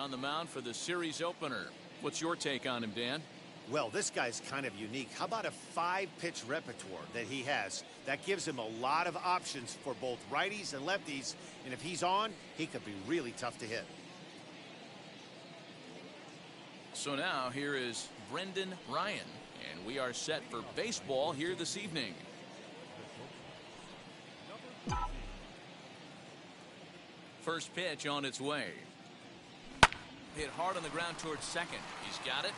on the mound for the series opener. What's your take on him, Dan? Well, this guy's kind of unique. How about a 5-pitch repertoire that he has? That gives him a lot of options for both righties and lefties. And if he's on, he could be really tough to hit. So now here is Brendan Ryan, and we are set for baseball here this evening. First pitch on its way. Hit hard on the ground towards second. He's got it.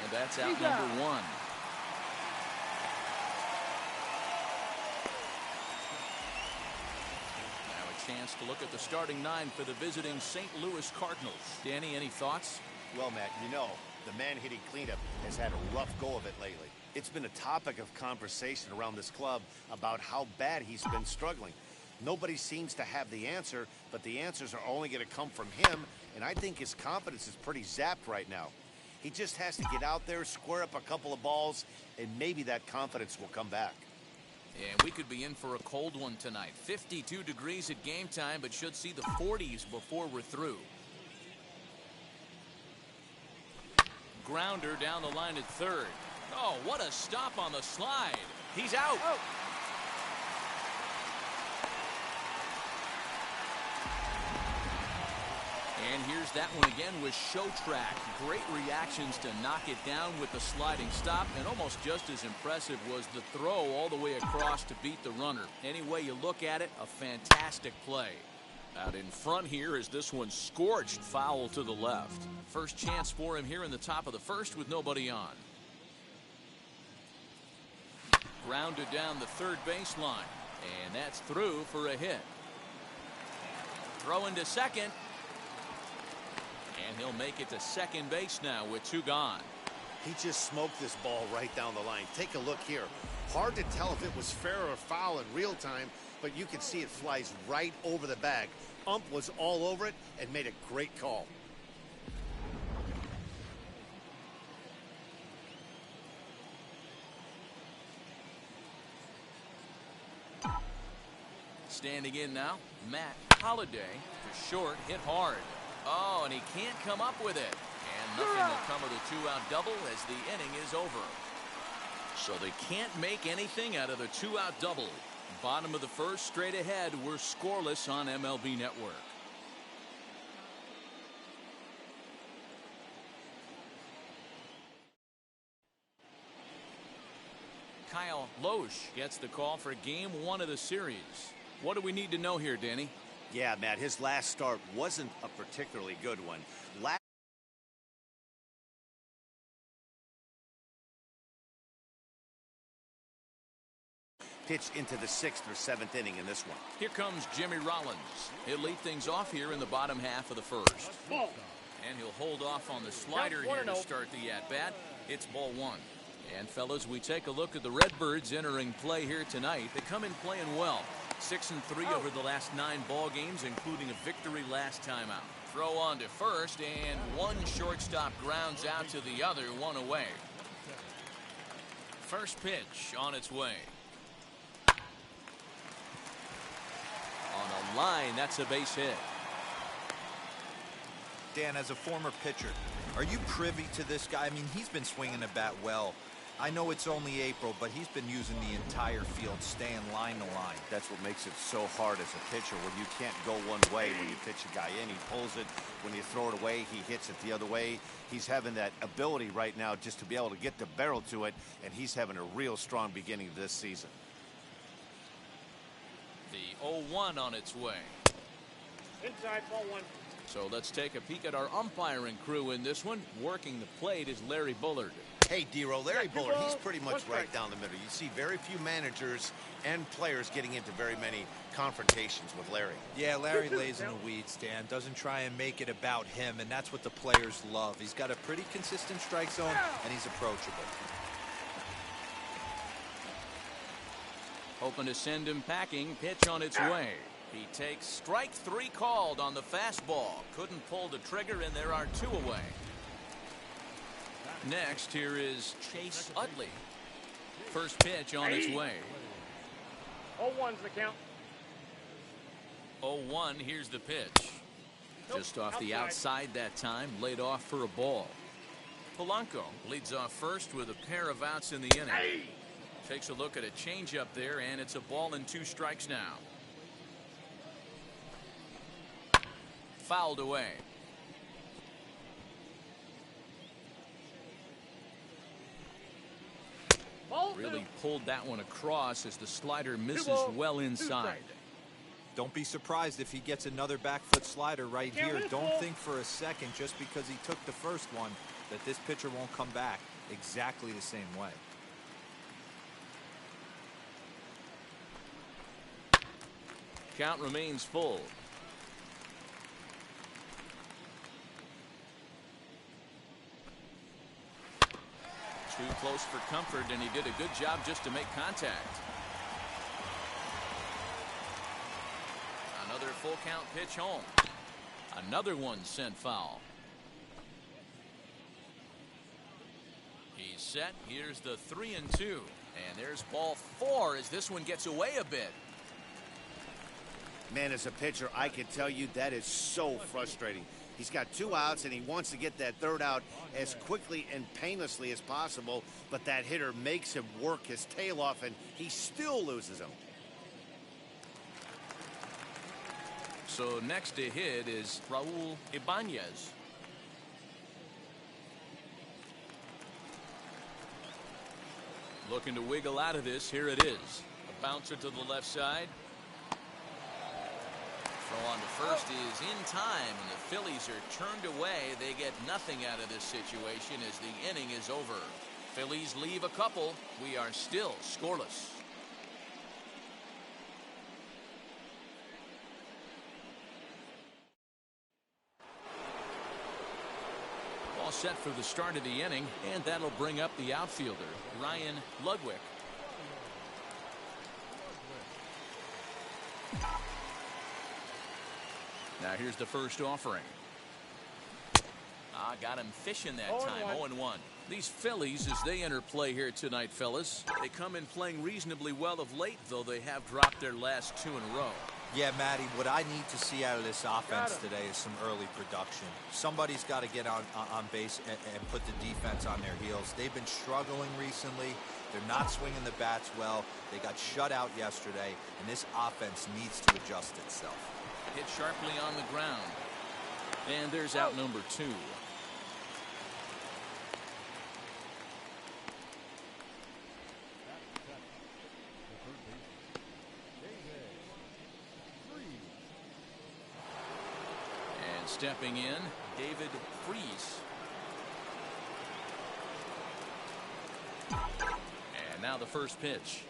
And that's out number one. Now a chance to look at the starting nine for the visiting St. Louis Cardinals. Danny, any thoughts? Well, Matt, you know, the man hitting cleanup has had a rough go of it lately. It's been a topic of conversation around this club about how bad he's been struggling. Nobody seems to have the answer, but the answers are only going to come from him, and I think his confidence is pretty zapped right now. He just has to get out there, square up a couple of balls, and maybe that confidence will come back. And we could be in for a cold one tonight. 52 degrees at game time, but should see the 40s before we're through. Grounder down the line at third. Oh, what a stop on the slide. He's out. Oh. And here's that one again with Show Track. Great reactions to knock it down with the sliding stop, and almost just as impressive was the throw all the way across to beat the runner. Any way you look at it, a fantastic play. Out in front here is this one scorched foul to the left. First chance for him here in the top of the first with nobody on. Grounded down the third baseline, and that's through for a hit. Throw into second. And he'll make it to second base now with two gone. He just smoked this ball right down the line. Take a look here. Hard to tell if it was fair or foul in real time, but you can see it flies right over the bag. Ump was all over it and made a great call. Standing in now, Matt Holliday for short, hit hard. Oh, and he can't come up with it. And nothing will come of the two-out double as the inning is over. So they can't make anything out of the two-out double. Bottom of the first, straight ahead. We're scoreless on MLB Network. Kyle Loesch gets the call for game one of the series. What do we need to know here, Danny? Yeah, Matt, his last start wasn't a particularly good one. Pitch into the 6th or 7th inning in this one. Here comes Jimmy Rollins. He'll lead things off here in the bottom half of the first. And he'll hold off on the slider here to start the at-bat. It's ball one. And, fellas, we take a look at the Redbirds entering play here tonight. They come in playing well. 6-3 over the last 9 ball games, including a victory last time out. Throw on to first, and one shortstop grounds out to the other, one away. First pitch on its way. On a line, that's a base hit. Dan, as a former pitcher, are you privy to this guy? I mean, he's been swinging the bat well. I know it's only April, but he's been using the entire field, staying line to line. That's what makes it so hard as a pitcher, when you can't go one way. When you pitch a guy in, he pulls it. When you throw it away, he hits it the other way. He's having that ability right now just to be able to get the barrel to it, and he's having a real strong beginning of this season. The 0-1 on its way. Inside, ball one. So let's take a peek at our umpiring crew in this one. Working the plate is Larry Bullard. Hey, D-Roll, Larry Bullard, he's pretty much right down the middle. You see very few managers and players getting into very many confrontations with Larry. Yeah, Larry lays in the weeds, Dan. Doesn't try and make it about him, and that's what the players love. He's got a pretty consistent strike zone, and he's approachable. Hoping to send him packing. Pitch on its way. He takes strike 3 called on the fastball. Couldn't pull the trigger, and there are 2 away. Next, here is Chase Utley. First pitch on its way. 0-1's the count. 0-1, here's the pitch. Just off the outside that time, laid off for a ball. Polanco leads off first with a pair of outs in the inning. Takes a look at a changeup there, and it's a ball and 2 strikes now. Fouled away. Really pulled that one across as the slider misses well inside. Don't be surprised if he gets another back foot slider right here. Don't think for a second, just because he took the first one, that this pitcher won't come back exactly the same way. Count remains full. Too close for comfort, and he did a good job just to make contact. Another full count pitch home. Another one sent foul. He's set. Here's the 3-2. And there's ball 4 as this one gets away a bit. Man, as a pitcher, I can tell you that is so frustrating. He's got 2 outs, and he wants to get that 3rd out as quickly and painlessly as possible, but that hitter makes him work his tail off, and he still loses him. So next to hit is Raul Ibanez. Looking to wiggle out of this. Here it is. A bouncer to the left side. Throw on to first is in time, and the Phillies are turned away. They get nothing out of this situation as the inning is over. Phillies leave a couple. We are still scoreless. All set for the start of the inning, and that'll bring up the outfielder, Ryan Ludwig. Now here's the first offering. Got him fishing that time. 0-1. These Phillies, as they enter play here tonight, fellas, they come in playing reasonably well of late, though they have dropped their last 2 in a row. Yeah, Matty, what I need to see out of this offense today is some early production. Somebody's got to get on base and put the defense on their heels. They've been struggling recently. They're not swinging the bats well. They got shut out yesterday, and this offense needs to adjust itself. Hit sharply on the ground. And there's out number 2. And stepping in, David Freese. And now the first pitch.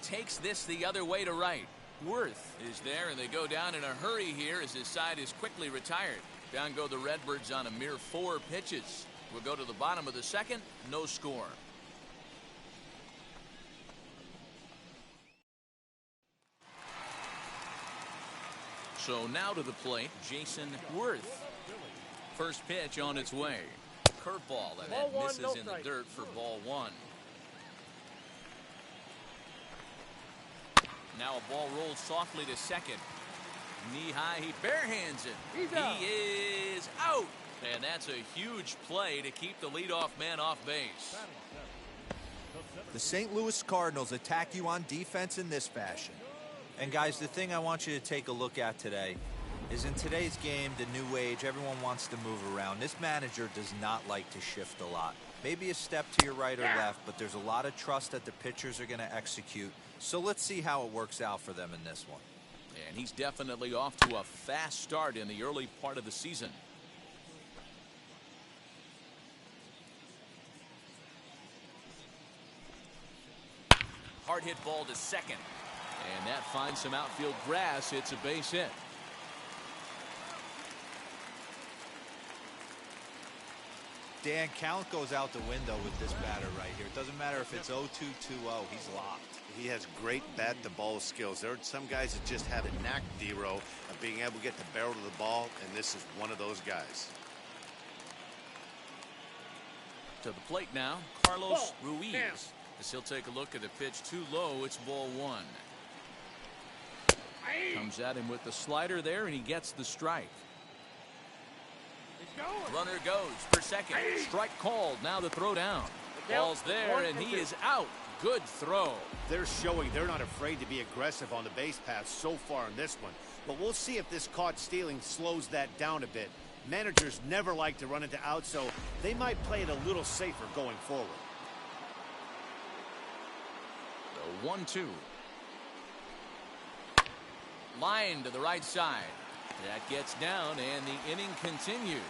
Takes this the other way to right. Worth is there, and they go down in a hurry here as his side is quickly retired. Down go the Redbirds on a mere 4 pitches. We'll go to the bottom of the second. No score. So now to the plate, Jason Worth. First pitch on its way. Curveball, and that misses in the dirt for ball 1. Now a ball rolls softly to second. Knee high, he barehands it. He is out. And that's a huge play to keep the leadoff man off base. The St. Louis Cardinals attack you on defense in this fashion. And guys, the thing I want you to take a look at today is in today's game, the new age, everyone wants to move around. This manager does not like to shift a lot. Maybe a step to your right or left, but there's a lot of trust that the pitchers are going to execute. So let's see how it works out for them in this one. And he's definitely off to a fast start in the early part of the season. Hard hit ball to second. And that finds some outfield grass. It's a base hit. Dan, count goes out the window with this batter right here. It doesn't matter if it's 0-2, 2-0. He's locked. He has great bat-to-ball skills. There are some guys that just have a knack, D-Row, of being able to get the barrel to the ball, and this is one of those guys. To the plate now, Carlos Ruiz. As he'll take a look at the pitch too low, it's ball 1. Comes at him with the slider there, and he gets the strike. Runner goes for second. Strike called. Now the throw down. Ball's there, and he is out. Good throw. They're showing they're not afraid to be aggressive on the base path so far in this one. But we'll see if this caught stealing slows that down a bit. Managers never like to run into out, so they might play it a little safer going forward. The 1-2. Line to the right side. That gets down, and the inning continues.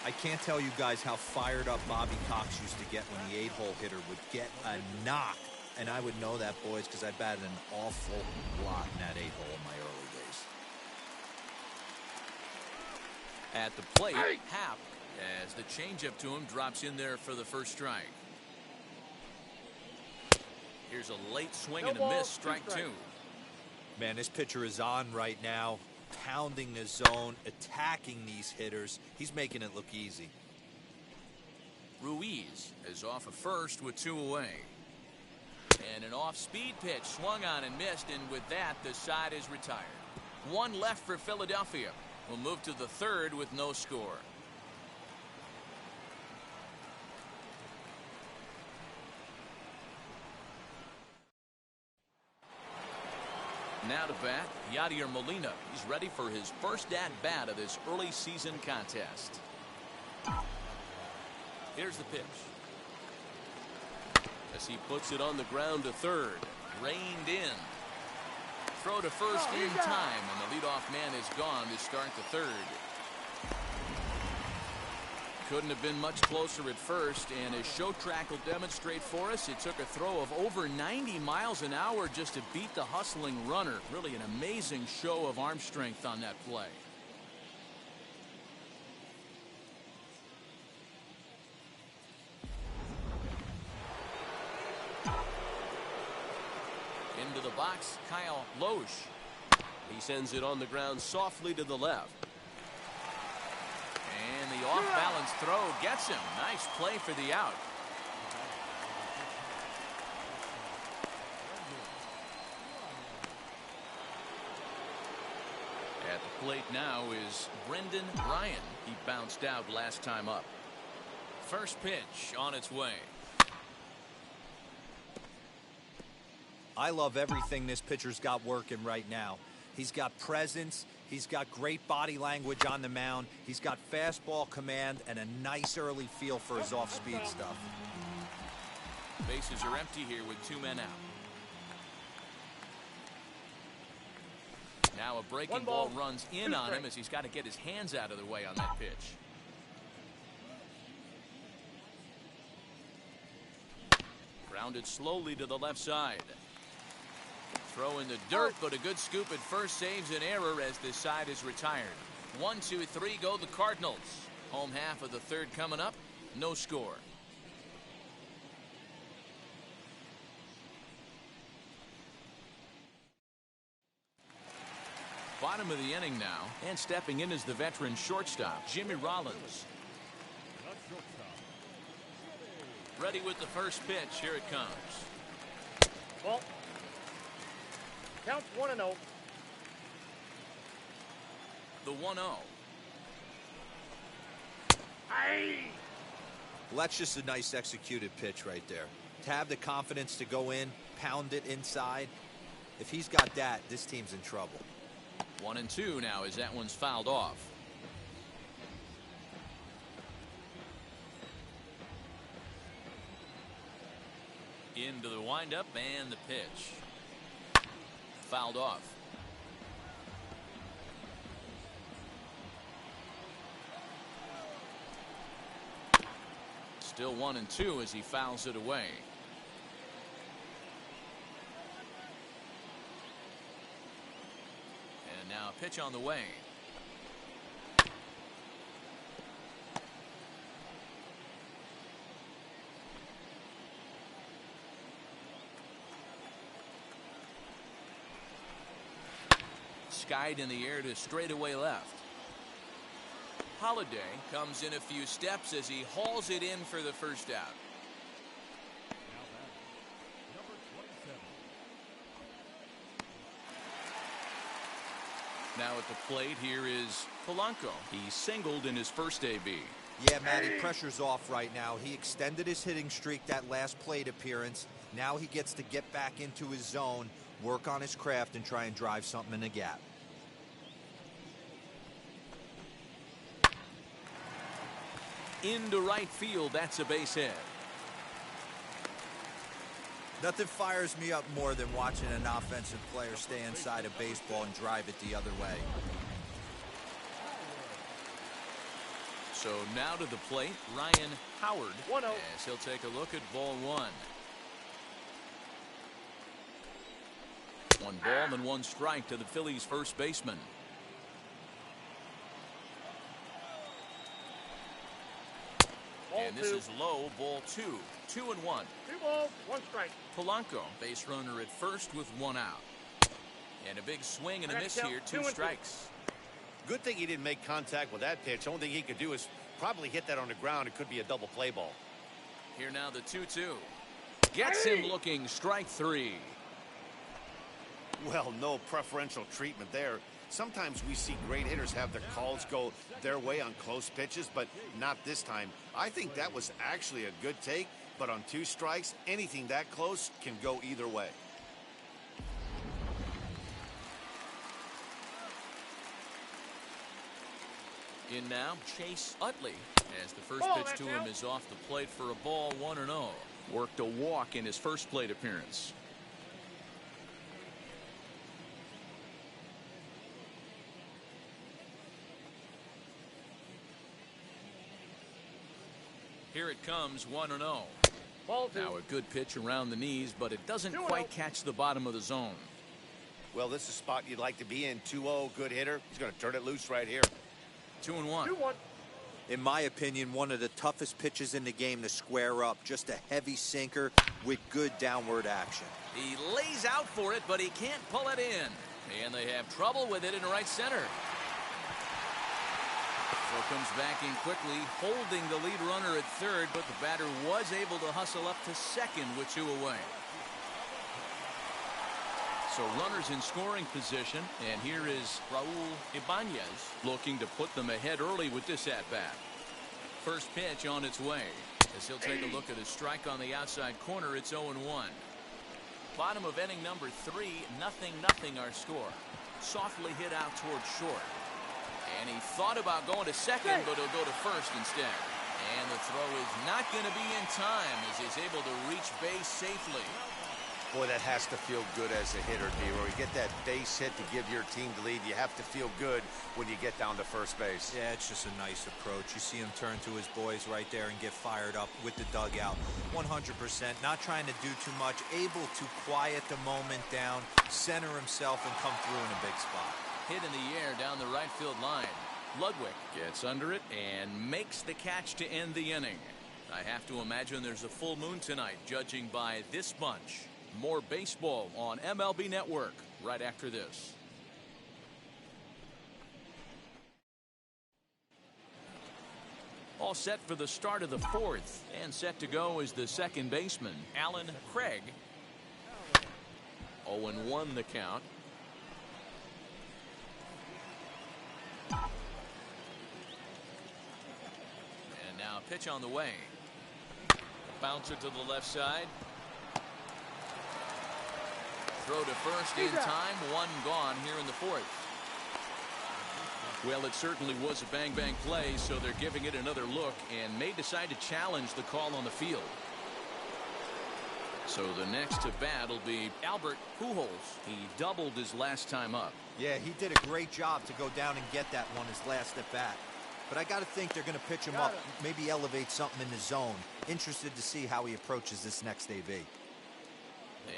I can't tell you guys how fired up Bobby Cox used to get when the 8-hole hitter would get a knock. And I would know that, boys, because I batted an awful lot in that 8-hole in my early days. At the plate, Happ, as the changeup to him drops in there for the first strike. Here's a late swing and a miss, strike 2. Man, this pitcher is on right now, pounding the zone, attacking these hitters. He's making it look easy. Ruiz is off of first with 2 away. And an off-speed pitch swung on and missed, and with that, the side is retired. 1 left for Philadelphia. We'll move to the 3rd with no score. Now to bat, Yadier Molina. He's ready for his first at-bat of this early season contest. Here's the pitch. As he puts it on the ground to 3rd. Reined in. Throw to first in time, and the leadoff man is gone to start the 3rd. Couldn't have been much closer at first, and as Show Track will demonstrate for us, it took a throw of over 90 miles an hour just to beat the hustling runner. Really an amazing show of arm strength on that play. Into the box, Kyle Loesch. He sends it on the ground softly to the left. And the off-balance throw gets him. Nice play for the out. At the plate now is Brendan Ryan. He bounced out last time up. First pitch on its way. I love everything this pitcher's got working right now. He's got presence. He's got great body language on the mound. He's got fastball command and a nice early feel for his off-speed stuff. Bases are empty here with 2 men out. Now a breaking ball runs in on him as he's got to get his hands out of the way on that pitch. Grounded slowly to the left side. Throw in the dirt, but a good scoop at first saves an error as this side is retired. 1, 2, 3 go the Cardinals. Home half of the 3rd coming up. No score. Bottom of the inning now, and stepping in is the veteran shortstop, Jimmy Rollins. Ready with the first pitch. Here it comes. Ball. Counts 1-0. The 1-0. Well, that's just a nice executed pitch right there. To have the confidence to go in, pound it inside. If he's got that, this team's in trouble. 1-2 now as that one's fouled off. Into the windup and the pitch. Fouled off. Still 1-2 as he fouls it away. And now a pitch on the way. Skied in the air to straightaway left. Holiday comes in a few steps as he hauls it in for the first out. Now at the plate, here is Polanco. He singled in his first AB. Yeah, Matty, pressure's off right now. He extended his hitting streak that last plate appearance. Now he gets to get back into his zone, work on his craft, and try and drive something in the gap. Into right field, that's a base hit. Nothing fires me up more than watching an offensive player stay inside a baseball and drive it the other way. So now to the plate, Ryan Howard, 1-0. as he'll take a look at ball one. 1 ball and 1 strike to the Phillies' first baseman. And this is low, ball 2. 2-1. 2 balls, 1 strike. Polanco, base runner at first with 1 out. And a big swing and a miss here, 2 strikes. Good thing he didn't make contact with that pitch. Only thing he could do is probably hit that on the ground. It could be a double play ball. Here now the 2-2. Gets him looking, strike 3. Well, no preferential treatment there. Sometimes we see great hitters have their calls go their way on close pitches, but not this time. I think that was actually a good take, but on 2 strikes, anything that close can go either way. In now, Chase Utley, as the first pitch to him is off the plate for a ball, 1-0. Worked a walk in his first plate appearance. Here it comes, 1-0. Ball 2. Now a good pitch around the knees, but it doesn't quite catch the bottom of the zone. Well, this is a spot you'd like to be in. 2-0, good hitter. He's going to turn it loose right here. 2-1. 2-1. In my opinion, one of the toughest pitches in the game to square up. Just a heavy sinker with good downward action. He lays out for it, but he can't pull it in. And they have trouble with it in right center. So comes back in quickly, holding the lead runner at third, but the batter was able to hustle up to second with 2 away. So runners in scoring position, and here is Raul Ibanez looking to put them ahead early with this at-bat. First pitch on its way, as he'll take a look at a strike on the outside corner. It's 0-1. Bottom of inning number 3, 0-0 our score. Softly hit out towards short. And he thought about going to second, but he'll go to first instead. And the throw is not going to be in time as he's able to reach base safely. Boy, that has to feel good as a hitter, D-Roy. You get that base hit to give your team the lead. You have to feel good when you get down to first base. Yeah, it's just a nice approach. You see him turn to his boys right there and get fired up with the dugout. 100%, not trying to do too much, able to quiet the moment down, center himself, and come through in a big spot. Hit in the air down the right field line. Ludwig gets under it and makes the catch to end the inning. I have to imagine there's a full moon tonight, judging by this bunch. More baseball on MLB Network right after this. All set for the start of the 4th, and set to go is the second baseman, Alan Craig. 0-1 the count. And now a pitch on the way. A bouncer to the left side. Throw to first in time. 1 gone here in the 4th. Well, it certainly was a bang-bang play, so they're giving it another look and may decide to challenge the call on the field. So the next to bat will be Albert Pujols. He doubled his last time up. Yeah, he did a great job to go down and get that one his last at bat. But I got to think they're going to pitch him up, maybe elevate something in the zone. Interested to see how he approaches this next AB.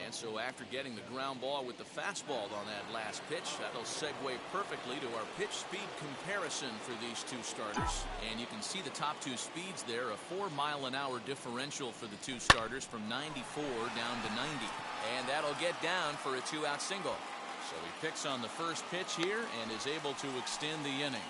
And so after getting the ground ball with the fastball on that last pitch, that'll segue perfectly to our pitch speed comparison for these 2 starters. And you can see the top 2 speeds there, a 4-mile-an-hour differential for the 2 starters from 94 down to 90. And that'll get down for a 2-out single. So he picks on the first pitch here and is able to extend the inning.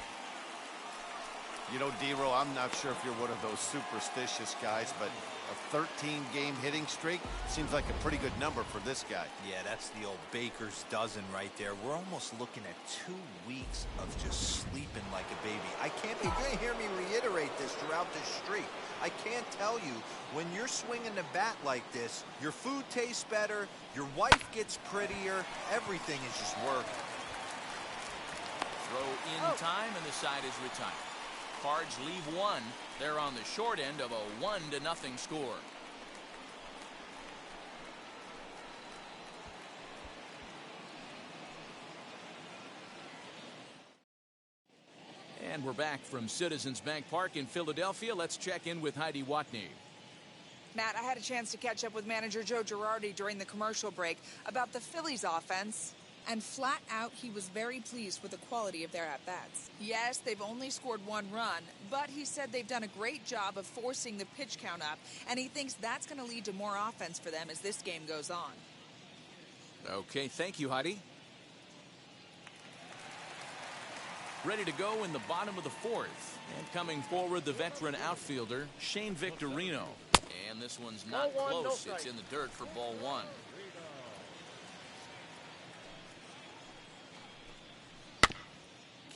You know, D-Row, I'm not sure if you're one of those superstitious guys, but a 13-game hitting streak seems like a pretty good number for this guy. Yeah, that's the old baker's dozen right there. We're almost looking at 2 weeks of just sleeping like a baby. You're going to hear me reiterate this throughout this streak. I can't tell you, when you're swinging the bat like this, your food tastes better, your wife gets prettier, everything is just working. Throw in time, and the side is retired. Cards leave one. They're on the short end of a 1-0 score. And we're back from Citizens Bank Park in Philadelphia. Let's check in with Heidi Watney. Matt, I had a chance to catch up with manager Joe Girardi during the commercial break about the Phillies offense. And flat out, he was very pleased with the quality of their at-bats. Yes, they've only scored 1 run, but he said they've done a great job of forcing the pitch count up, and he thinks that's going to lead to more offense for them as this game goes on. Okay, thank you, Heidi. Ready to go in the bottom of the 4th. And coming forward, the veteran outfielder, Shane Victorino. And this one's not Ball 1, close. no It's in the dirt for ball 1.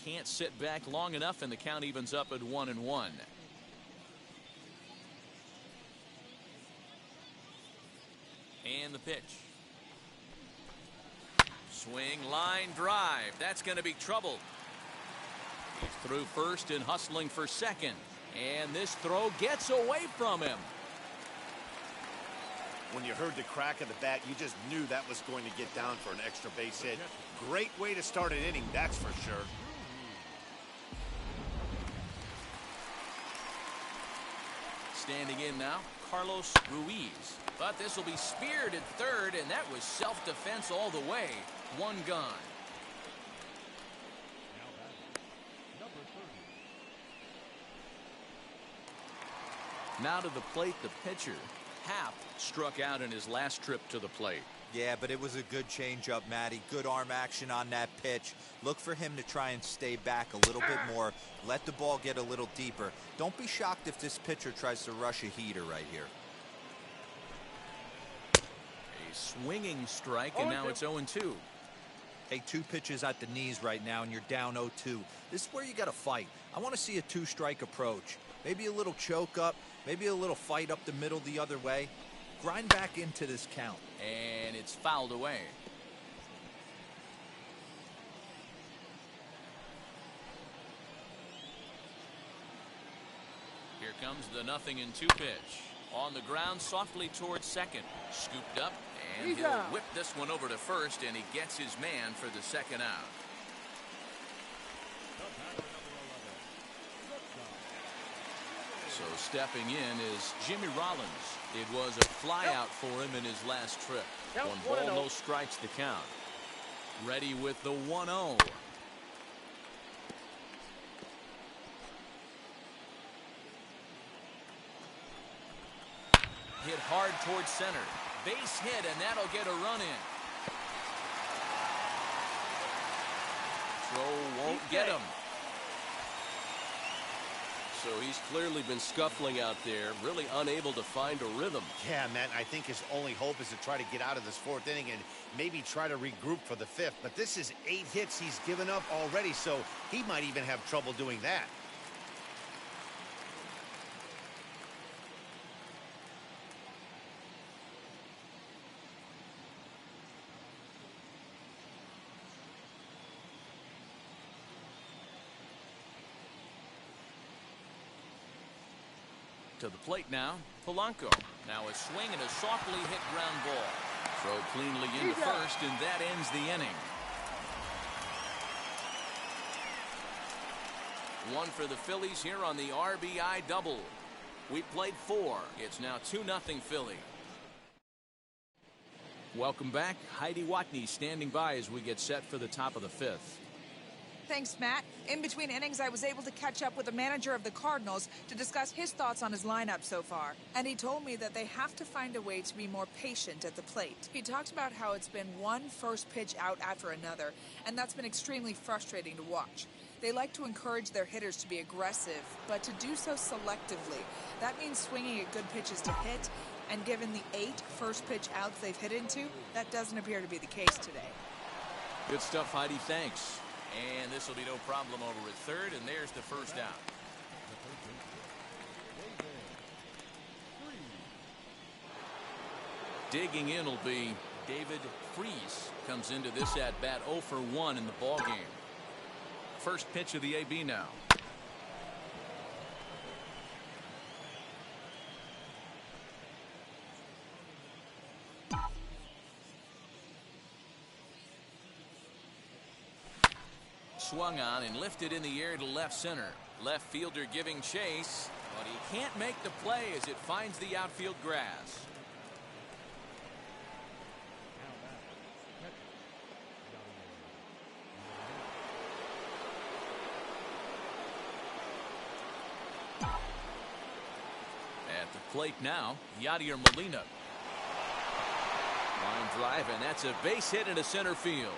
Can't sit back long enough, and the count evens up at 1-1. And the pitch. Swing, line, drive. That's going to be trouble. He's through first and hustling for second. And this throw gets away from him. When you heard the crack of the bat, you just knew that was going to get down for an extra base hit. Great way to start an inning, that's for sure. Standing in now, Carlos Ruiz. But this will be speared at third, and that was self-defense all the way. 1 gone. Now to the plate, the pitcher. Happ struck out in his last trip to the plate. Yeah, but it was a good changeup, Matty. Good arm action on that pitch. Look for him to try and stay back a little bit more. Let the ball get a little deeper. Don't be shocked if this pitcher tries to rush a heater right here. A swinging strike, and now it's 0-2. Hey, 2 pitches at the knees right now, and you're down 0-2. This is where you got to fight. I want to see a 2-strike approach. Maybe a little choke up, maybe a little fight up the middle the other way. Grind back into this count. And it's fouled away. Here comes the 0-2 pitch. On the ground, softly towards second. Scooped up, and he'll whip this one over to first, and he gets his man for the second out. So stepping in is Jimmy Rollins. It was a flyout for him in his last trip. 1 ball, no strikes the count. Ready with the 1-0. Hit hard towards center. Base hit, and that'll get a run in. Throw won't get him. So he's clearly been scuffling out there, really unable to find a rhythm. Yeah, man, I think his only hope is to try to get out of this 4th inning and maybe try to regroup for the 5th. But this is 8 hits he's given up already, so he might even have trouble doing that. To the plate now, Polanco. Now a swing and a softly hit ground ball. Throw cleanly into first, and that ends the inning. 1 for the Phillies here on the RBI double. We played 4. It's now 2-0 Philly. Welcome back. Heidi Watney standing by as we get set for the top of the 5th. Thanks, Matt. In between innings, I was able to catch up with the manager of the Cardinals to discuss his thoughts on his lineup so far. And he told me that they have to find a way to be more patient at the plate. He talked about how it's been one first pitch out after another, and that's been extremely frustrating to watch. They like to encourage their hitters to be aggressive, but to do so selectively. That means swinging at good pitches to hit, and given the 8 first pitch outs they've hit into, that doesn't appear to be the case today. Good stuff, Heidi. Thanks. And this will be no problem over at third, and there's the first out. Digging in will be David Freese. Comes into this at-bat 0 for 1 in the ballgame. First pitch of the AB now. Swung on and lifted in the air to left center. Left fielder giving chase, but he can't make the play as it finds the outfield grass. At the plate now, Yadier Molina. Line drive, and that's a base hit into center field.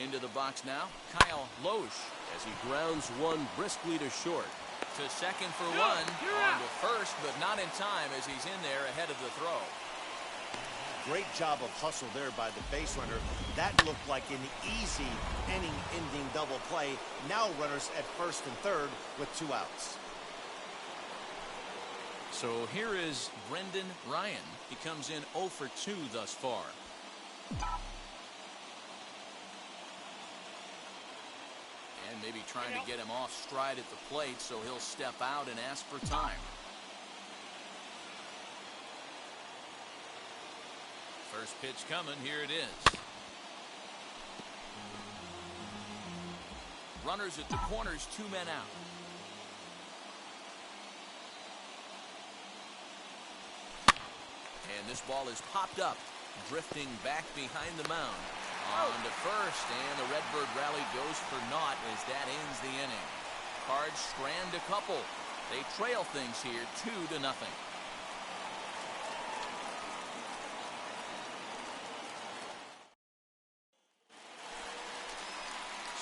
Into the box now, Kyle Loesch as he grounds one briskly to short. To second for one, on to first, but not in time as he's in there ahead of the throw. Great job of hustle there by the base runner. That looked like an easy inning-ending double play. Now runners at first and third with 2 outs. So here is Brendan Ryan. He comes in 0 for 2 thus far. And maybe trying to get him off stride at the plate, so he'll step out and ask for time. First pitch coming, here it is. Runners at the corners, 2 men out. And this ball is popped up, drifting back behind the mound. On to first, and the Redbird rally goes for naught as that ends the inning. Cards strand a couple. They trail things here 2-0.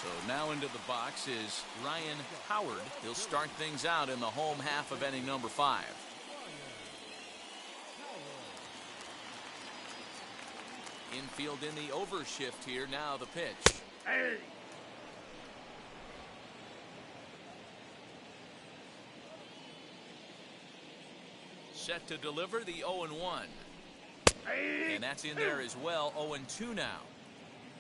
So now into the box is Ryan Howard. He'll start things out in the home half of inning number 5. Infield in the overshift here. Now the pitch. Hey. Set to deliver the 0-1. Hey. And that's in there as well. 0-2 now.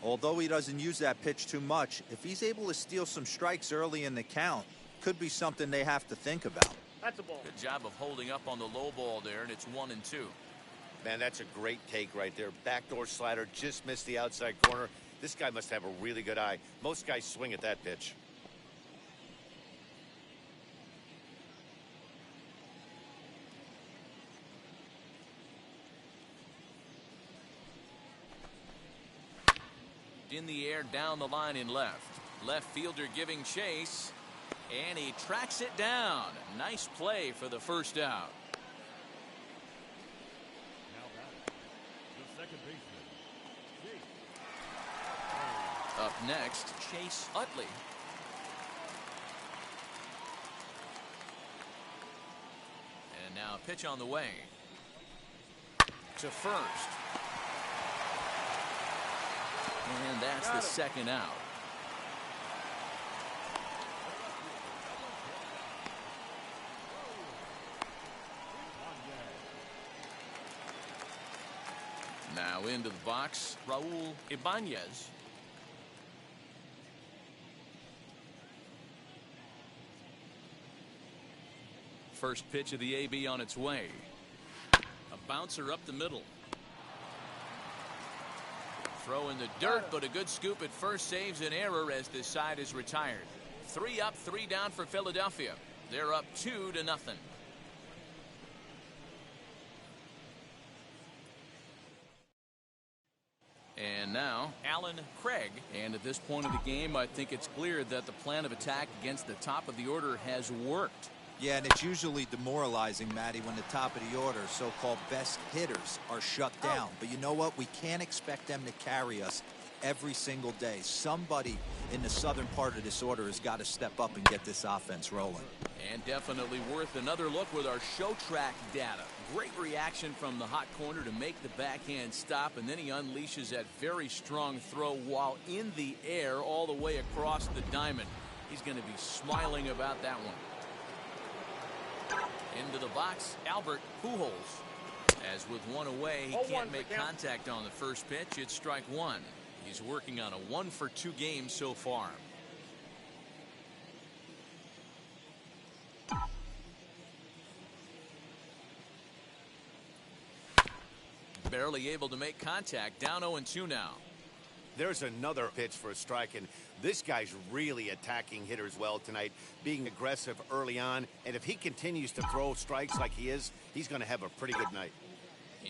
Although he doesn't use that pitch too much, if he's able to steal some strikes early in the count, could be something they have to think about. That's a ball. Good job of holding up on the low ball there, and it's 1-2. Man, that's a great take right there. Backdoor slider, just missed the outside corner. This guy must have a really good eye. Most guys swing at that pitch. In the air, down the line in left. Left fielder giving chase, and he tracks it down. Nice play for the first out. Up next, Chase Utley. And now a pitch on the way. To first. And that's the second out. Now into the box, Raul Ibanez. First pitch of the AB on its way. A bouncer up the middle. Throw in the dirt, but a good scoop at first saves an error as this side is retired. 3 up, 3 down for Philadelphia. They're up 2-0. And now, Alan Craig. And at this point of the game, I think it's clear that the plan of attack against the top of the order has worked. Yeah, and it's usually demoralizing, Matty, when the top of the order, so-called best hitters, are shut down. But you know what? We can't expect them to carry us every single day. Somebody in the southern part of this order has got to step up and get this offense rolling. And definitely worth another look with our show track data. Great reaction from the hot corner to make the backhand stop, and then he unleashes that very strong throw while in the air all the way across the diamond. He's going to be smiling about that one. Into the box, Albert Pujols. As with one away, he can't make contact on the first pitch. It's strike one. He's working on a 1-for-2 game so far. Barely able to make contact. Down 0-2 now. There's another pitch for a strike, and this guy's really attacking hitters well tonight, being aggressive early on. And if he continues to throw strikes like he is, he's going to have a pretty good night.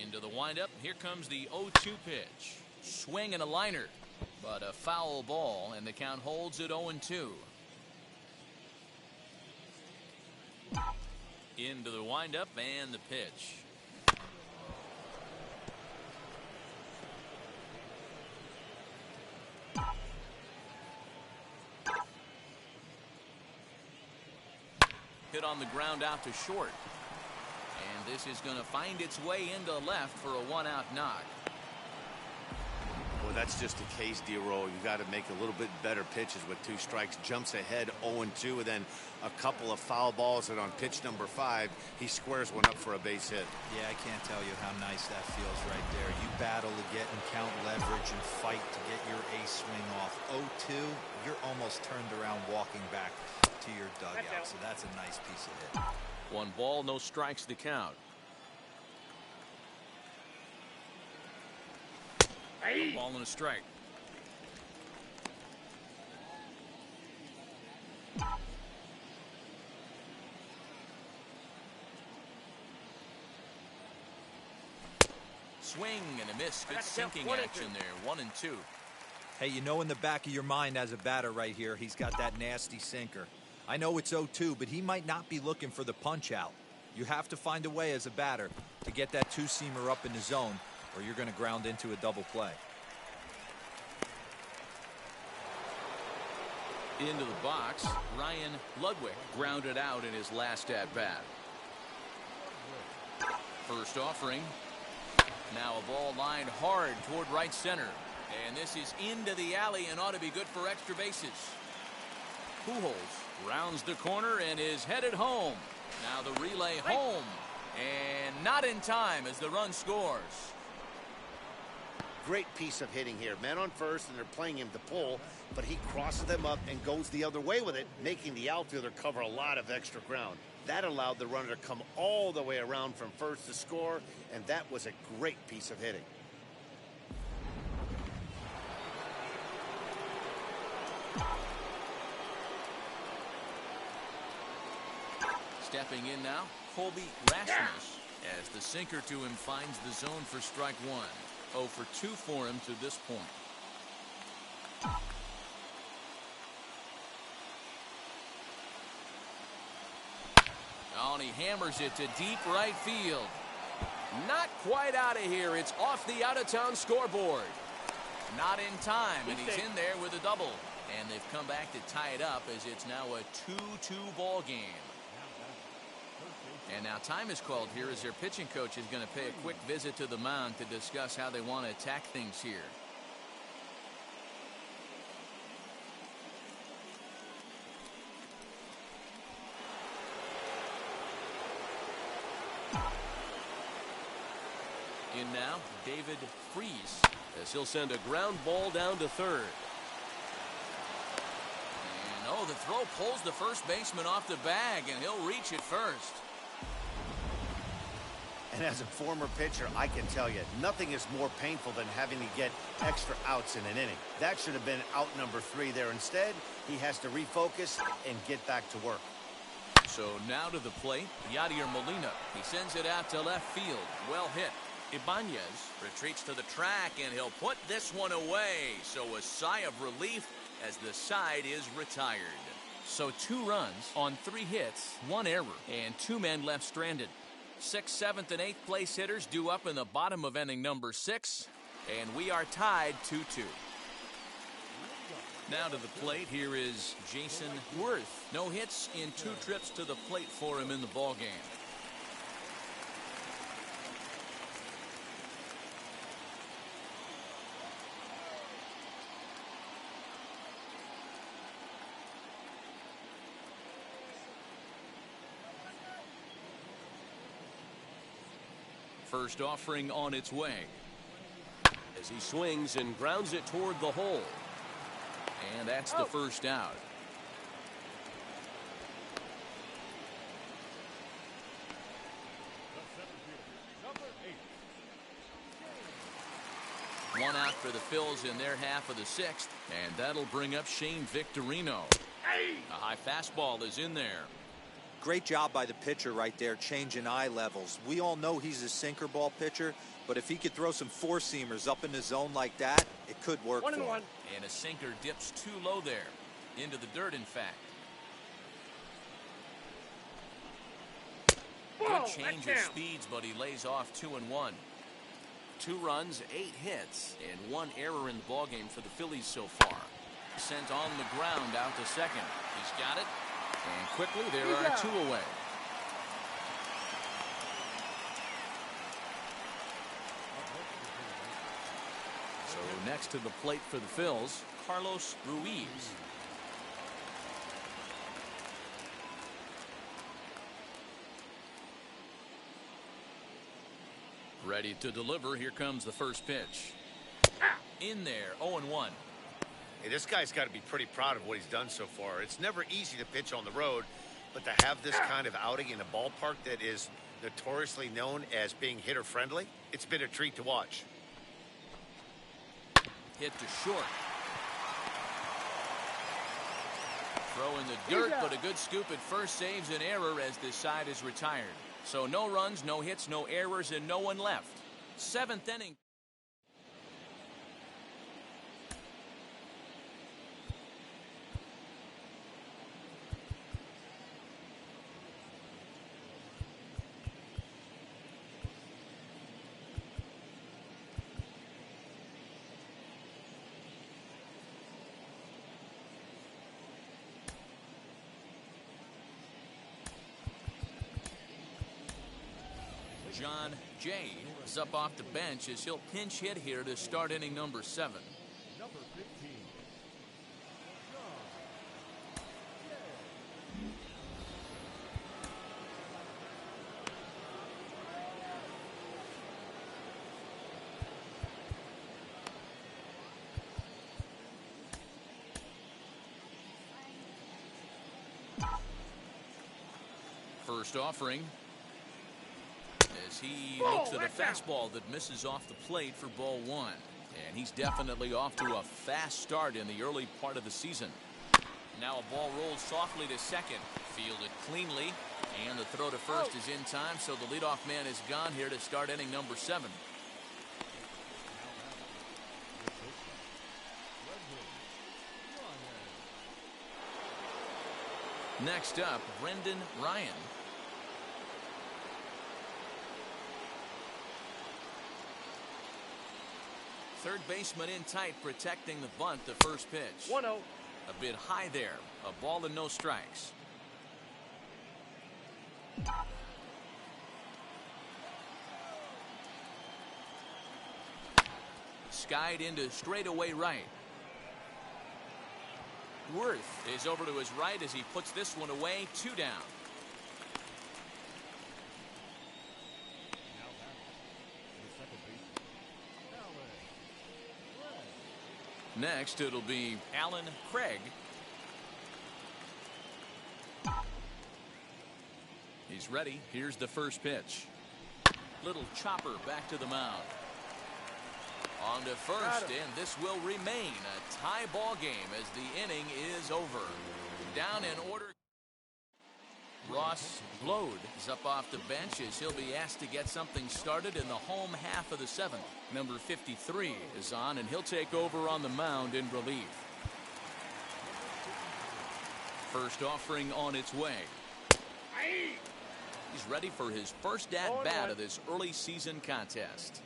Into the windup. Here comes the 0-2 pitch. Swing and a liner, but a foul ball, and the count holds at 0-2. Into the windup and the pitch. Hit on the ground out to short. And this is going to find its way into left for a 1-out knock. Well, that's just a case, D-Roll. You got to make a little bit better pitches with 2 strikes. Jumps ahead 0-2, and then a couple of foul balls, and on pitch number 5, he squares one up for a base hit. Yeah, I can't tell you how nice that feels right there. You battle to get and count leverage and fight to get your ace swing off. 0-2, you're almost turned around walking back to your dugout, so that's a nice piece of hit. 1 ball, no strikes to count. A ball and a strike. Swing and a miss. Good sinking action there. 1-2. Hey, you know in the back of your mind as a batter right here, he's got that nasty sinker. I know it's 0-2, but he might not be looking for the punch out. You have to find a way as a batter to get that 2-seamer up in the zone, or you're going to ground into a double play. Into the box, Ryan Ludwig grounded out in his last at-bat. First offering. Now a ball lined hard toward right center. And this is into the alley and ought to be good for extra bases. Pujols rounds the corner and is headed home. Now the relay home. And not in time as the run scores. Great piece of hitting here. Man on first, and they're playing him to pull, but he crosses them up and goes the other way with it, making the outfielder cover a lot of extra ground. That allowed the runner to come all the way around from first to score, and that was a great piece of hitting. Stepping in now, Colby Rasmus, as the sinker to him finds the zone for strike 1. 0-for-2 for him to this point. Oh, and he hammers it to deep right field. Not quite out of here. It's off the out-of-town scoreboard. Not in time, and he's in there with a double. And they've come back to tie it up as it's now a 2-2 ball game. And now time is called here as their pitching coach is going to pay a quick visit to the mound to discuss how they want to attack things here. In now, David Freese, as he'll send a ground ball down to third. And oh, the throw pulls the first baseman off the bag, and he'll reach it first. And as a former pitcher, I can tell you, nothing is more painful than having to get extra outs in an inning. That should have been out number 3 there. Instead, he has to refocus and get back to work. So now to the plate, Yadier Molina. He sends it out to left field. Well hit. Ibanez retreats to the track, and he'll put this one away. So a sigh of relief as the side is retired. So 2 runs on 3 hits, 1 error, and 2 men left stranded. 6th, 7th, and 8th place hitters due up in the bottom of inning number 6, and we are tied 2-2. Now to the plate, here is Jason Worth. No hits in 2 trips to the plate for him in the ballgame. First offering on its way. As he swings and grounds it toward the hole. And that's the first out. One out for the Phils in their half of the 6th, and that'll bring up Shane Victorino. A high fastball is in there. Great job by the pitcher right there, changing eye levels. We all know he's a sinker ball pitcher, but if he could throw some 4-seamers up in the zone like that, it could work for him. And a sinker dips too low there. Into the dirt, in fact. Good change of speeds, but he lays off 2-1. 2 runs, 8 hits, and 1 error in the ballgame for the Phillies so far. Sent on the ground out to second. He's got it. And quickly, there are 2 away. So next to the plate for the Phils, Carlos Ruiz. Ready to deliver. Here comes the first pitch. In there, 0-1. Hey, this guy's got to be pretty proud of what he's done so far. It's never easy to pitch on the road, but to have this kind of outing in a ballpark that is notoriously known as being hitter-friendly, it's been a treat to watch. Hit to short. Throw in the dirt, but a good scoop at first saves an error as this side is retired. So no runs, no hits, no errors, and no one left. 7th inning. John Jay is up off the bench as he'll pinch hit here to start inning number 7. Number 15. First offering. As he looks at a fastball that misses off the plate for ball 1. And he's definitely off to a fast start in the early part of the season. Now a ball rolls softly to second. Fielded cleanly. And the throw to first is in time, so the leadoff man is gone here to start inning number 7. Next up, Brendan Ryan. Third baseman in tight, protecting the bunt, the first pitch. 1-0. A bit high there. A ball and no strikes. Skied into straightaway right. Worth is over to his right as he puts this one away. 2 down. Next, it'll be Alan Craig. He's ready. Here's the first pitch. Little chopper back to the mound. On to first, and this will remain a tie ball game as the inning is over. Down in order. Ross Blode is up off the bench as he'll be asked to get something started in the home half of the 7th. Number 53 is on, and he'll take over on the mound in relief. First offering on its way. He's ready for his first at-bat of this early season contest.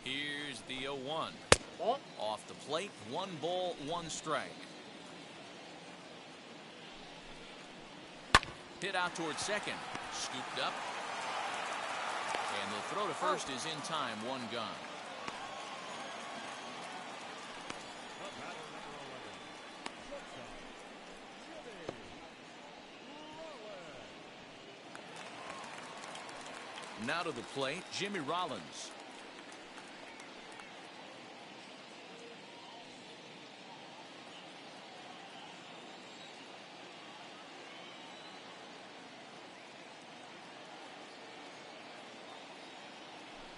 Here's the 0-1. Off the plate, 1 ball, 1 strike. Hit out towards second. Scooped up. And the throw to first is in time. 1 gone. Now to the plate, Jimmy Rollins.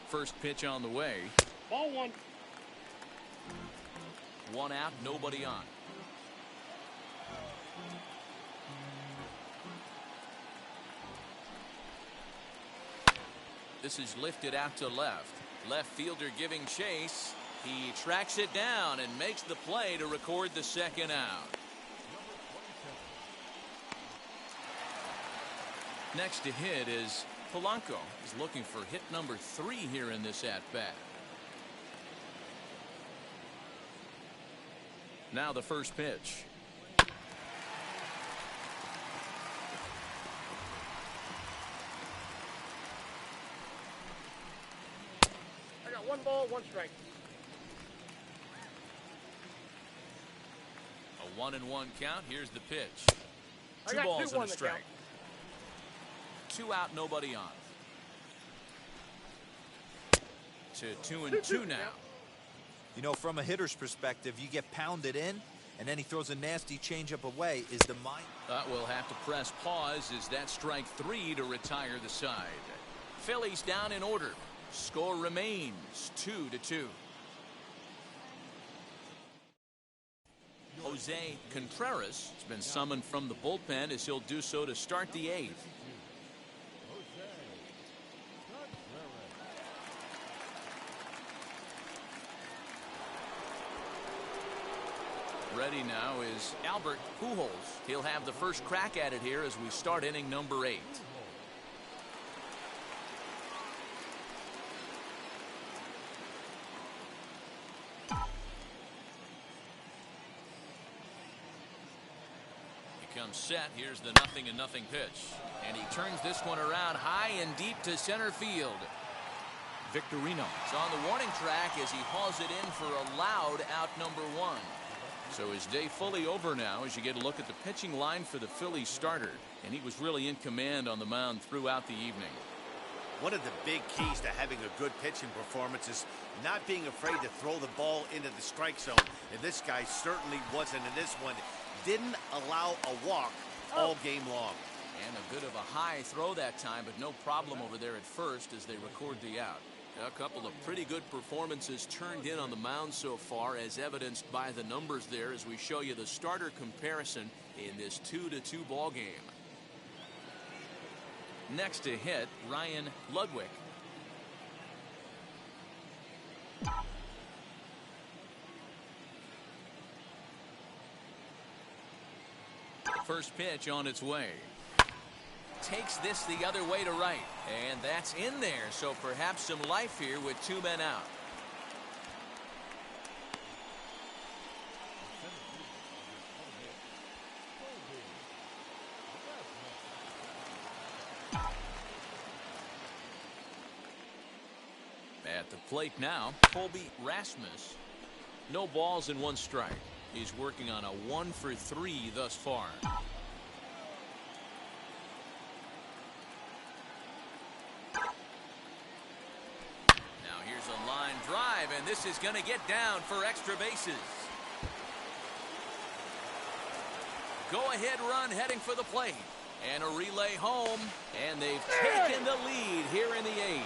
First pitch on the way. Ball 1. 1 out, nobody on. This is lifted out to left. Left fielder giving chase. He tracks it down and makes the play to record the 2nd out. Next to hit is Polanco. He's looking for hit number 3 here in this at-bat. Now the first pitch. I got 1 ball, 1 strike. A 1-1 count. Here's the pitch. 2 balls and a strike. 2 out, nobody on. To 2-2 now. You know, from a hitter's perspective, you get pounded in, and then he throws a nasty changeup away. Is the mind? We'll have to press pause as that strike 3 to retire the side. Phillies down in order. Score remains 2-2. Jose Contreras has been summoned from the bullpen as he'll do so to start the 8th. Ready now is Albert Pujols. He'll have the first crack at it here as we start inning number 8. He comes set. Here's the 0-0 pitch. And he turns this one around high and deep to center field. Victorino is on the warning track as he hauls it in for a loud out number 1. So his day fully over now as you get a look at the pitching line for the Phillies starter. And he was really in command on the mound throughout the evening. One of the big keys to having a good pitching performance is not being afraid to throw the ball into the strike zone. And this guy certainly wasn't in this one. Didn't allow a walk all game long. And a bit of a high throw that time, but no problem over there at first as they record the out. A couple of pretty good performances turned in on the mound so far, as evidenced by the numbers there as we show you the starter comparison in this 2-2 ball game. Next to hit, Ryan Ludwig. First pitch on its way. Takes this the other way to right, and that's in there, so perhaps some life here with 2 men out. At the plate now, Colby Rasmus. No balls and 1 strike. He's working on a 1 for 3 thus far. Drive, and this is going to get down for extra bases. Go-ahead run heading for the plate. And a relay home, and they've taken the lead here in the 8th.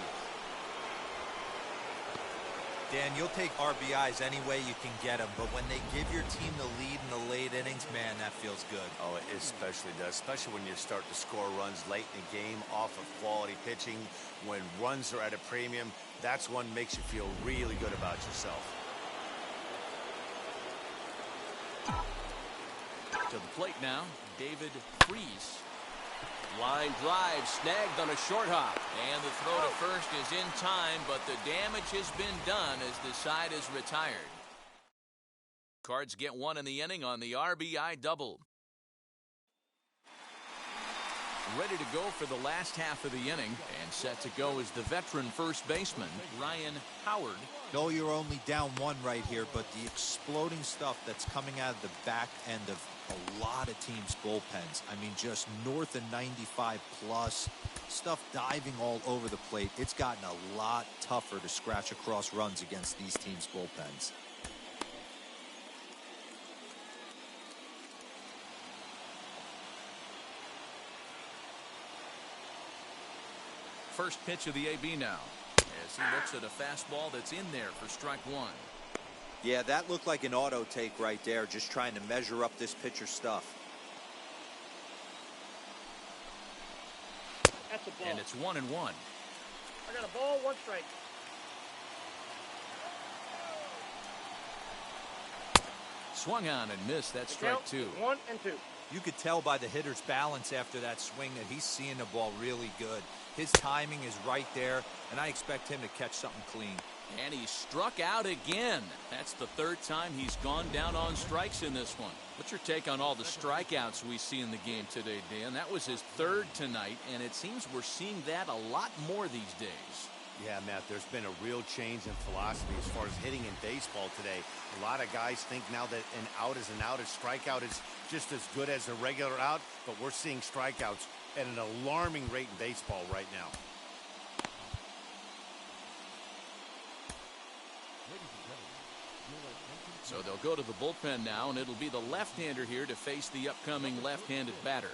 Dan, you'll take RBIs any way you can get them, but when they give your team the lead in the late innings, man, that feels good. Oh, it especially does, especially when you start to score runs late in the game off of quality pitching. When runs are at a premium, that's one makes you feel really good about yourself. To the plate now, David Freese. Line drive snagged on a short hop. And the throw to first is in time, but the damage has been done as the side is retired. Cards get one in the inning on the RBI double. Ready to go for the last half of the inning, and set to go is the veteran first baseman, Ryan Howard. No, you're only down one right here, but the exploding stuff that's coming out of the back end of a lot of teams' bullpens. I mean, just north of 95 plus, stuff diving all over the plate. It's gotten a lot tougher to scratch across runs against these teams' bullpens. First pitch of the AB now, as he looks at a fastball that's in there for strike one. Yeah, that looked like an auto take right there, just trying to measure up this pitcher's stuff. That's a ball. And it's 1-1. I got a ball, 1 strike. Swung on and missed. That's strike 2. 1 and 2. You could tell by the hitter's balance after that swing that he's seeing the ball really good. His timing is right there, and I expect him to catch something clean. And he struck out again. That's the third time he's gone down on strikes in this one. What's your take on all the strikeouts we see in the game today, Dan? That was his third tonight, and it seems we're seeing that a lot more these days. Yeah, Matt, there's been a real change in philosophy as far as hitting in baseball today. A lot of guys think now that an out is an out, a strikeout is just as good as a regular out, but we're seeing strikeouts at an alarming rate in baseball right now. So they'll go to the bullpen now, and it'll be the left-hander here to face the upcoming left-handed batter.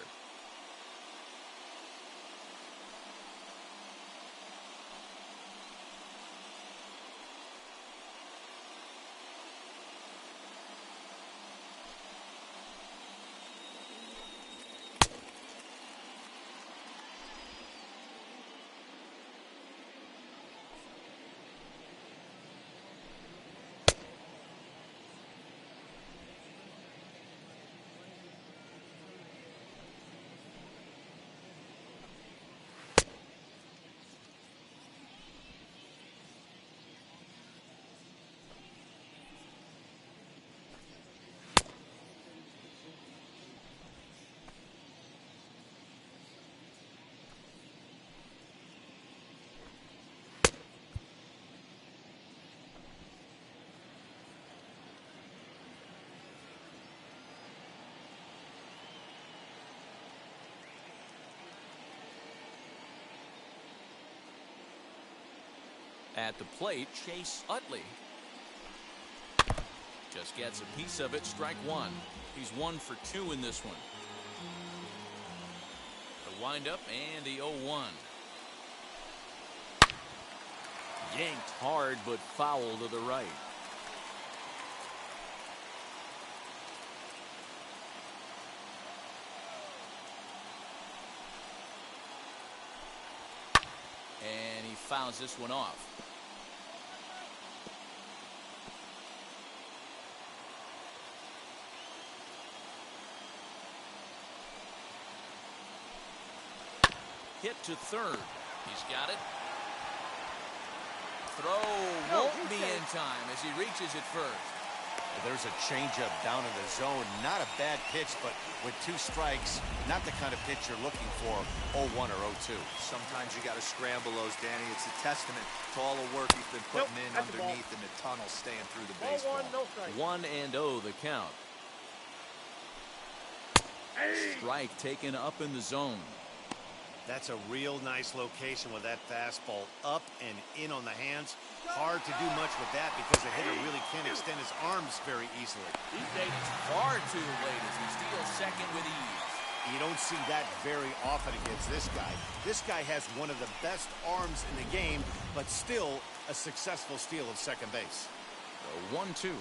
At the plate, Chase Utley just gets a piece of it. Strike one. He's 1 for 2 in this one. The windup and the 0-1. Yanked hard, but foul to the right. And he fouls this one off. Hit to third. He's got it. Throw won't be in time as he reaches it first. There's a changeup down in the zone. Not a bad pitch, but with 2 strikes, not the kind of pitch you're looking for 0-1 or 0-2. Sometimes you got to scramble those, Danny. It's a testament to all the work he's been putting in underneath in the tunnel, staying through the baseball. 1, no strike. 1-0 the count. Strike taken up in the zone. That's a real nice location with that fastball up and in on the hands. Hard to do much with that because the hitter really can't extend his arms very easily. These days, far too late as he steals second with ease. You don't see that very often against this guy. This guy has one of the best arms in the game, but still a successful steal of second base. The 1-2.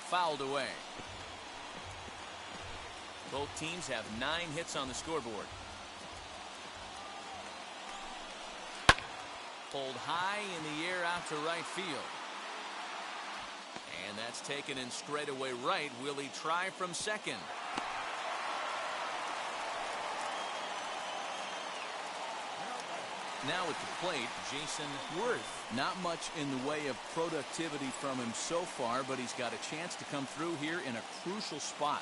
Fouled away. Both teams have 9 hits on the scoreboard. Pulled high in the air out to right field. And that's taken in straightaway right. Will he try from second? Now at the plate, Jason Worth. Not much in the way of productivity from him so far, but he's got a chance to come through here in a crucial spot.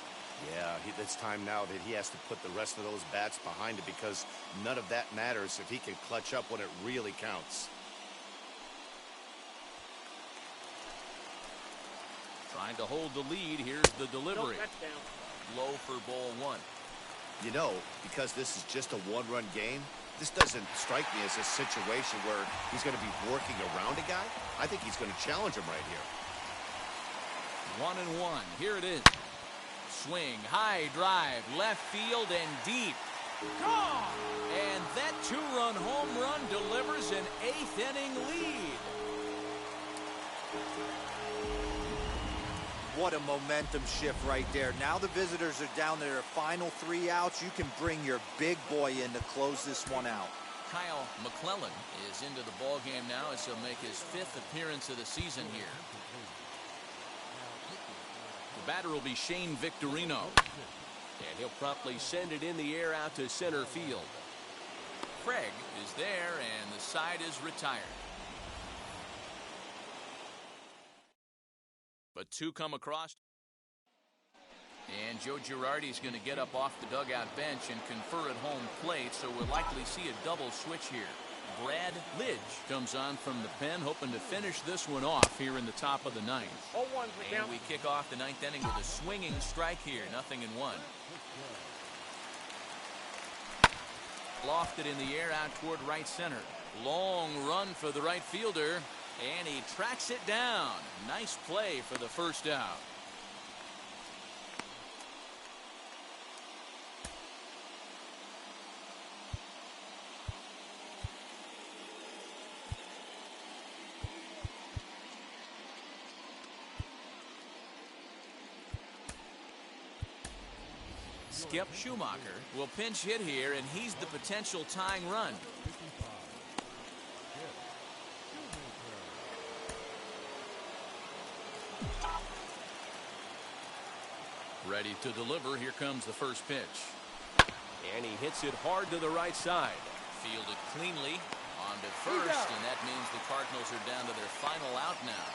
Yeah, it's time now that he has to put the rest of those bats behind it, because none of that matters if he can clutch up when it really counts. Trying to hold the lead. Here's the delivery. Low for ball 1. You know, because this is just a one-run game, this doesn't strike me as a situation where he's going to be working around a guy. I think he's going to challenge him right here. 1-1. Here it is. Swing, high drive, left field and deep. Gone! And that 2-run home run delivers an 8th inning lead. What a momentum shift right there. Now the visitors are down to their final 3 outs. You can bring your big boy in to close this one out. Kyle McClellan is into the ball game now as he'll make his 5th appearance of the season here. The batter will be Shane Victorino. And he'll promptly send it in the air out to center field. Craig is there and the side is retired. But 2 come across. And Joe Girardi's going to get up off the dugout bench and confer at home plate, so we'll likely see a double switch here. Brad Lidge comes on from the pen, hoping to finish this one off here in the top of the 9th. And we kick off the 9th inning with a swinging strike here, 0-1. Lofted in the air out toward right center. Long run for the right fielder. And he tracks it down. Nice play for the first out. Skip Schumacher will pinch hit here, and he's the potential tying run. Ready to deliver. Here comes the first pitch. And he hits it hard to the right side. Fielded cleanly on to first, and that means the Cardinals are down to their final out now.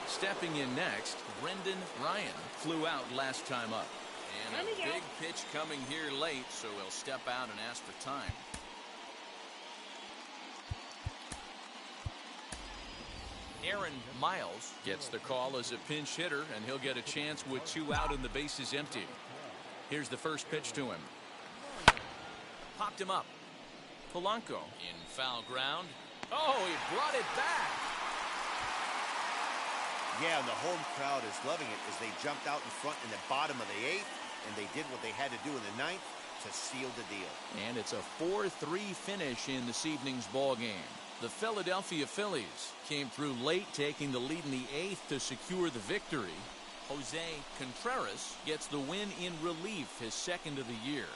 Stepping in next, Brendan Ryan flew out last time up. And a big pitch coming here late, so he'll step out and ask for time. Aaron Miles gets the call as a pinch hitter, and he'll get a chance with 2 out and the bases empty. Here's the first pitch to him. Popped him up. Polanco in foul ground. Oh, he brought it back. Yeah, and the home crowd is loving it as they jumped out in front in the bottom of the 8th, and they did what they had to do in the 9th to seal the deal. And it's a 4-3 finish in this evening's ball game. The Philadelphia Phillies came through late, taking the lead in the 8th to secure the victory. Jose Contreras gets the win in relief, his 2nd of the year.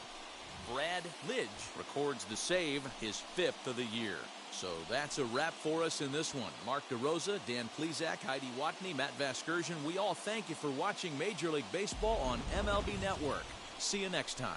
Brad Lidge records the save, his 5th of the year. So that's a wrap for us in this one. Mark DeRosa, Dan Plesac, Heidi Watney, Matt Vasgersian, we all thank you for watching Major League Baseball on MLB Network. See you next time.